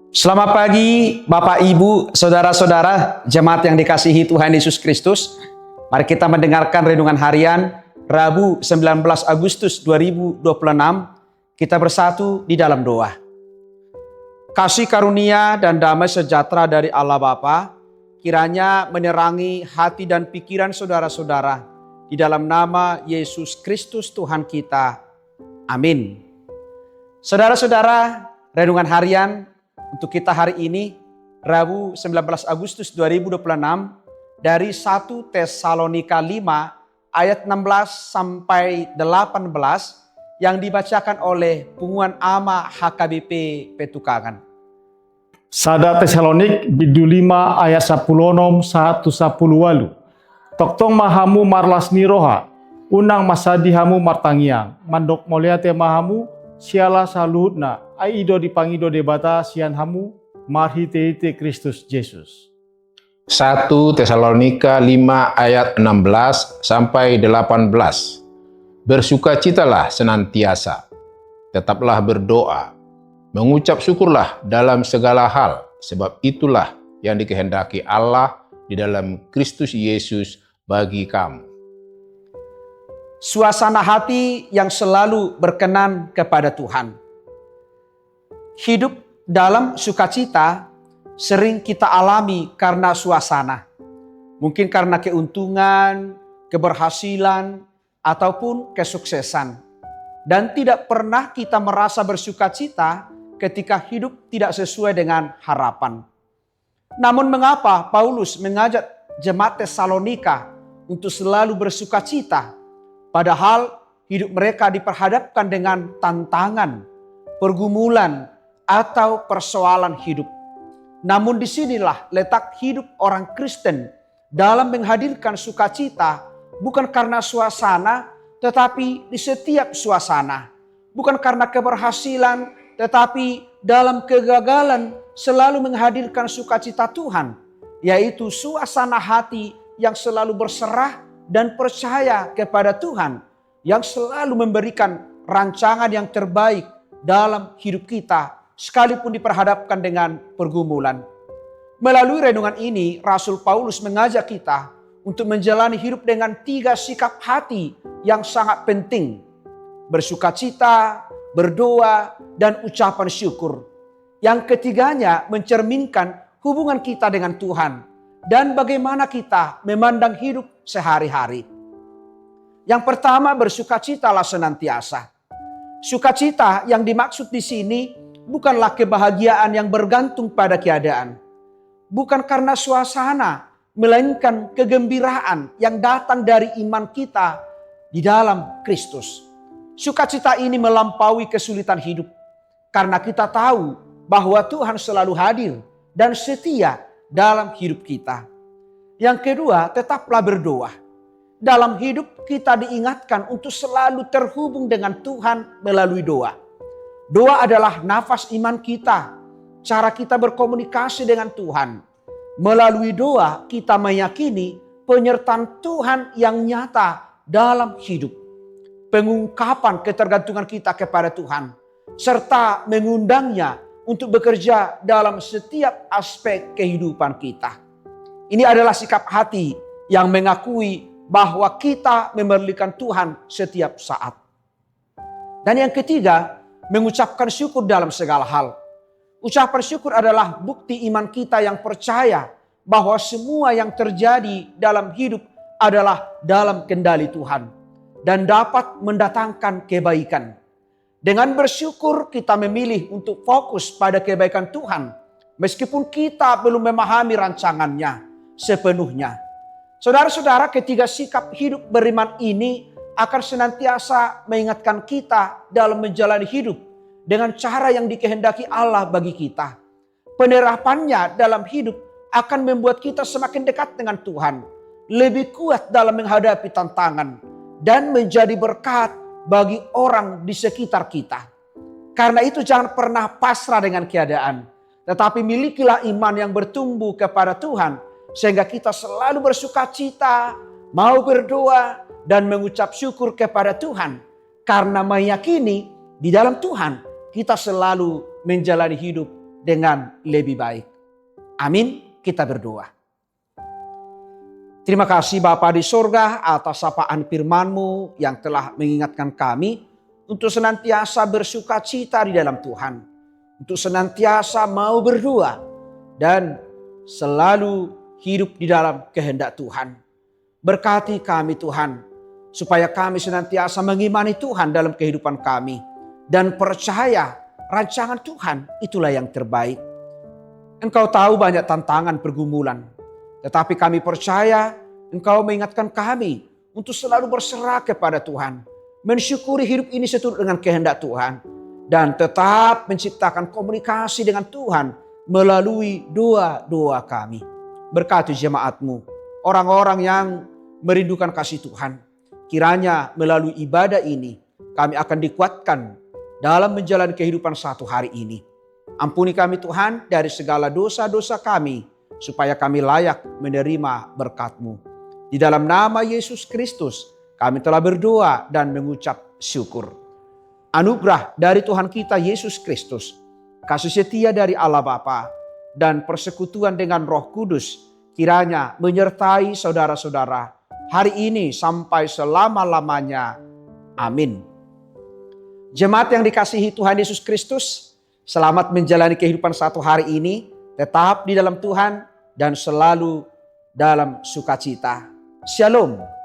Selamat pagi Bapak Ibu, Saudara-saudara, jemaat yang dikasihi Tuhan Yesus Kristus. Mari kita mendengarkan renungan harian Rabu 19 Agustus 2026. Kita bersatu di dalam doa. Kasih karunia dan damai sejahtera dari Allah Bapa kiranya menerangi hati dan pikiran saudara-saudara di dalam nama Yesus Kristus Tuhan kita. Amin. Saudara-saudara, renungan harian untuk kita hari ini, Rabu 19 Agustus 2026, dari 1 Tesalonika 5 ayat 16 sampai 18 yang dibacakan oleh Punguan Ama HKBP Petukangan. 1 Tesalonik bidu 5 ayat 16 1 10 Toktong mahamu marlas niroha, unang masadihamu martangiang, mandok moliate mahamu, siala saluhutna, aido dipangido debata sian hamu, marhi teite Kristus Yesus. 1 Tesalonika 5 ayat 16 sampai 18. Bersukacitalah senantiasa, tetaplah berdoa, mengucap syukurlah dalam segala hal, sebab itulah yang dikehendaki Allah di dalam Kristus Yesus bagi kamu. Suasana hati yang selalu berkenan kepada Tuhan. Hidup dalam sukacita sering kita alami karena suasana. Mungkin karena keuntungan, keberhasilan, ataupun kesuksesan. Dan tidak pernah kita merasa bersukacita ketika hidup tidak sesuai dengan harapan. Namun mengapa Paulus mengajak jemaat Tesalonika untuk selalu bersukacita? Padahal hidup mereka diperhadapkan dengan tantangan, pergumulan, atau persoalan hidup. Namun disinilah letak hidup orang Kristen dalam menghadirkan sukacita, bukan karena suasana, tetapi di setiap suasana. Bukan karena keberhasilan, tetapi dalam kegagalan selalu menghadirkan sukacita Tuhan, yaitu suasana hati yang selalu berserah dan percaya kepada Tuhan, yang selalu memberikan rancangan yang terbaik dalam hidup kita, sekalipun diperhadapkan dengan pergumulan. Melalui renungan ini, Rasul Paulus mengajak kita untuk menjalani hidup dengan 3 sikap hati yang sangat penting: bersukacita, berdoa, dan ucapan syukur. Yang ketiganya mencerminkan hubungan kita dengan Tuhan dan bagaimana kita memandang hidup sehari-hari. Yang pertama, bersukacitalah senantiasa. Sukacita yang dimaksud di sini bukanlah kebahagiaan yang bergantung pada keadaan. Bukan karena suasana, melainkan kegembiraan yang datang dari iman kita di dalam Kristus. Sukacita ini melampaui kesulitan hidup karena kita tahu bahwa Tuhan selalu hadir dan setia dalam hidup kita. Yang kedua, tetaplah berdoa. Dalam hidup kita diingatkan untuk selalu terhubung dengan Tuhan melalui doa. Doa adalah nafas iman kita, cara kita berkomunikasi dengan Tuhan. Melalui doa kita meyakini penyertaan Tuhan yang nyata dalam hidup. Pengungkapan ketergantungan kita kepada Tuhan, serta mengundangnya untuk bekerja dalam setiap aspek kehidupan kita. Ini adalah sikap hati yang mengakui bahwa kita memerlukan Tuhan setiap saat. Dan yang ketiga, mengucapkan syukur dalam segala hal. Ucapan syukur adalah bukti iman kita yang percaya bahwa semua yang terjadi dalam hidup adalah dalam kendali Tuhan dan dapat mendatangkan kebaikan. Dengan bersyukur kita memilih untuk fokus pada kebaikan Tuhan meskipun kita belum memahami rancangannya sepenuhnya. Saudara-saudara, ketiga sikap hidup beriman ini akan senantiasa mengingatkan kita dalam menjalani hidup dengan cara yang dikehendaki Allah bagi kita. Penerapannya dalam hidup akan membuat kita semakin dekat dengan Tuhan, lebih kuat dalam menghadapi tantangan, dan menjadi berkat bagi orang di sekitar kita. Karena itu jangan pernah pasrah dengan keadaan, tetapi milikilah iman yang bertumbuh kepada Tuhan, sehingga kita selalu bersukacita, mau berdoa, dan mengucap syukur kepada Tuhan. Karena meyakini di dalam Tuhan kita selalu menjalani hidup dengan lebih baik. Amin, kita berdoa. Terima kasih Bapa di sorga atas sapaan firman-Mu yang telah mengingatkan kami untuk senantiasa bersuka cita di dalam Tuhan. Untuk senantiasa mau berdoa dan selalu hidup di dalam kehendak Tuhan. Berkati kami Tuhan, supaya kami senantiasa mengimani Tuhan dalam kehidupan kami. Dan percaya rancangan Tuhan itulah yang terbaik. Engkau tahu banyak tantangan pergumulan. Tetapi kami percaya Engkau mengingatkan kami untuk selalu berserah kepada Tuhan. Mensyukuri hidup ini seturut dengan kehendak Tuhan. Dan tetap menciptakan komunikasi dengan Tuhan melalui doa-doa kami. Berkati jemaat-Mu, orang-orang yang merindukan kasih Tuhan. Kiranya melalui ibadah ini kami akan dikuatkan dalam menjalani kehidupan satu hari ini. Ampuni kami Tuhan dari segala dosa-dosa kami, supaya kami layak menerima berkat-Mu. Di dalam nama Yesus Kristus kami telah berdoa dan mengucap syukur. Anugerah dari Tuhan kita Yesus Kristus, kasih setia dari Allah Bapa, dan persekutuan dengan Roh Kudus kiranya menyertai saudara-saudara hari ini sampai selama-lamanya. Amin. Jemaat yang dikasihi Tuhan Yesus Kristus, selamat menjalani kehidupan satu hari ini, tetap di dalam Tuhan dan selalu dalam sukacita. Shalom.